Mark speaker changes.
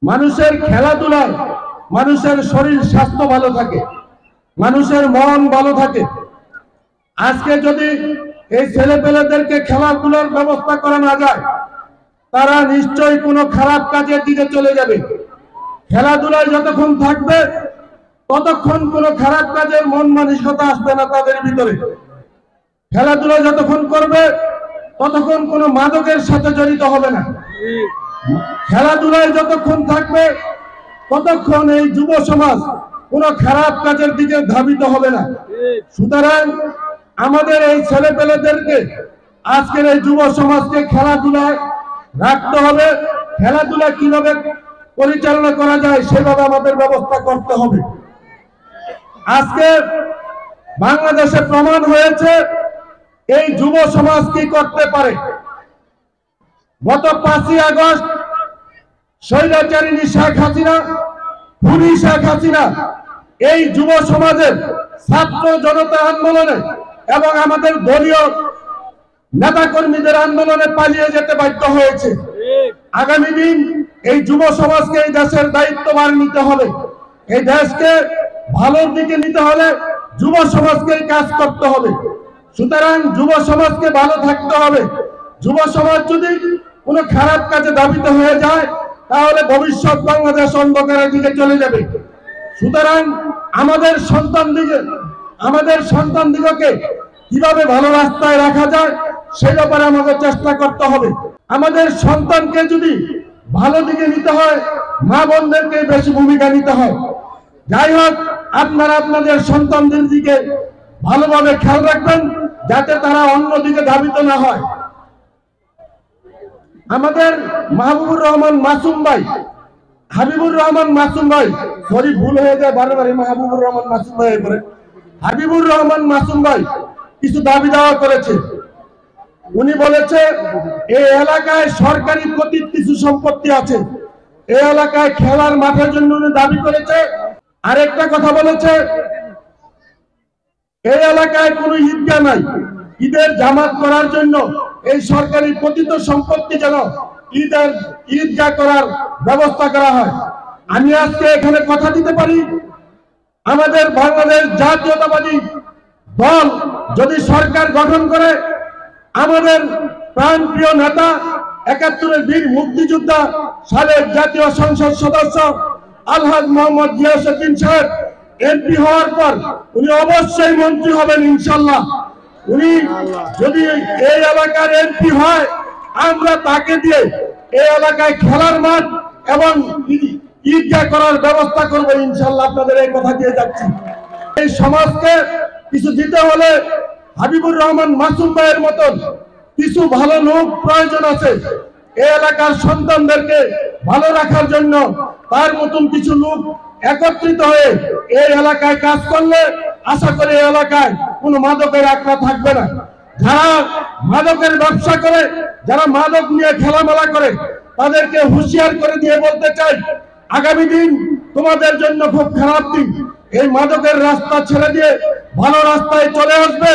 Speaker 1: মানুষের খেলাধুলায় মানুষের শরীর স্বাস্থ্য ভালো থাকে, মানুষের মন ভালো থাকে। আজকে যদি এই ছেলেপেলেদেরকে খেলাধুলার ব্যবস্থা করা না যায়, তারা নিশ্চয়ই কোনো খারাপ কাজের দিকে চলে যাবে। খেলাধুলায় যতক্ষণ থাকবে ততক্ষণ কোনো খারাপ কাজের মন মানসিকতা আসবে না তাদের ভিতরে। খেলাধুলা যতক্ষণ করবে ততক্ষণ কোনো মাদকের সাথে জড়িত হবে না। খেলাধুলায় যতক্ষণ থাকবে ততক্ষণ এই যুব সমাজ কোনো খারাপ কাজের দিকে ধাবিত হবে না। সুতরাং আমাদের এই ছেলেপেলেদেরকে, আজকের এই যুব সমাজকে খেলাধুলায় রাখতে হবে। খেলাধুলা কিভাবে পরিচালনা করা যায় সেভাবে আমাদের ব্যবস্থা করতে হবে। আজকে বাংলাদেশে প্রমাণ হয়েছে এই যুব সমাজ কি করতে পারে। গত 5ই আগস্ট স্বৈরাচারিণী শেখ হাসিনা, খুনি শেখ হাসিনা এই যুব সমাজের ছাত্র জনতা আন্দোলনে এবং আমাদের দলীয় নেতাকর্মীদের আন্দোলনে পালিয়ে যেতে বাধ্য হয়েছে। আগামী দিন এই যুব সমাজকে এই দেশের দায়িত্বভার নিতে হবে। এই দেশকে ভালোর দিকে নিতে হলে যুব সমাজকে কাজ করতে হবে। সুতরাং যুব সমাজকে ভালো থাকতে হবে। যুব সমাজ যদি কোনো খারাপ কাজে ধাবিত হয়ে যায় তাহলে ভবিষ্যৎ বাংলাদেশ অন্ধকারের দিকে চলে যাবে। সুতরাং আমাদের সন্তানদিগকে কিভাবে ভালো রাস্তায় রাখা যায় সেই ব্যাপারে আমাদের চেষ্টা করতে হবে। আমাদের সন্তানকে যদি ভালো দিকে নিতে হয়, মা বোনদেরকে বেশি ভূমিকা নিতে হয়। যাই হোক, আপনারা আপনাদের সন্তানদের দিকে ভালোভাবে খেয়াল রাখবেন যাতে তারা অন্যদিকে ধাবিত না হয়। আমাদের হাবিবুর রহমান মাসুম ভাই, সরি ভুল হয়ে যায় বারবার, হাবিবুর রহমান মাসুম ভাই কিছু দাবি দাওয়া করেছে। উনি বলেছে এই এলাকায় সরকারি পতিত কিছু সম্পত্তি আছে, এই এলাকায় খেলার মাঠের জন্য উনি দাবি করেছে। আরেকটা কথা বলেছে এই এলাকায় কোনো ঈদগাহ নাই, ঈদের জামাত করার জন্য এই সরকারি পতিত সম্পত্তি যেন ঈদগাহ করার ব্যবস্থা করা হয়। আমি আজকে এখানে কথা দিতে পারি, আমাদের বাংলাদেশ জাতীয়তাবাদী দল যদি সরকার গঠন করে, আমাদের প্রাণপ্রিয় নেতা ৭১-এর বীর মুক্তিযোদ্ধা সাবেক জাতীয় সংসদ সদস্য আলহাজ মোহাম্মদ গিয়াসউদ্দিন সাহেব এমপি হওয়ার পর উনি অবশ্যই মন্ত্রী হবেন ইনশাল্লাহ। উনি যদি এই এলাকার এমপি হয়, আমরা তাকে দিয়ে এই এলাকায় খেলার মাঠ এবং ঈদগাহ করার ব্যবস্থা করবো ইনশাল্লাহ। আপনাদের এই কথা দিয়ে যাচ্ছি। এই সমাজকে কিছু দিতে হলে হাবিবুর রহমান মাসুম ভাইয়ের মতন কিছু ভালো লোক প্রয়োজন আছে। এই এলাকার সন্তানদেরকে ভালো রাখার জন্য তার মতন কিছু লোক একত্রিত হয়ে এই এলাকায় কাজ করলে আশা করি এই এলাকায় কোনো মাদকের আঁকড়া থাকবে না। যারা মাদকের ব্যবসা করে, যারা মাদক নিয়ে খেলামেলা করে, তাদেরকে হুঁশিয়ার করে দিয়ে বলতে চাই, আগামী দিন তোমাদের জন্য খুব খারাপ দিন। এই মাদকের রাস্তা ছেড়ে দিয়ে ভালো রাস্তায় চলে আসবে।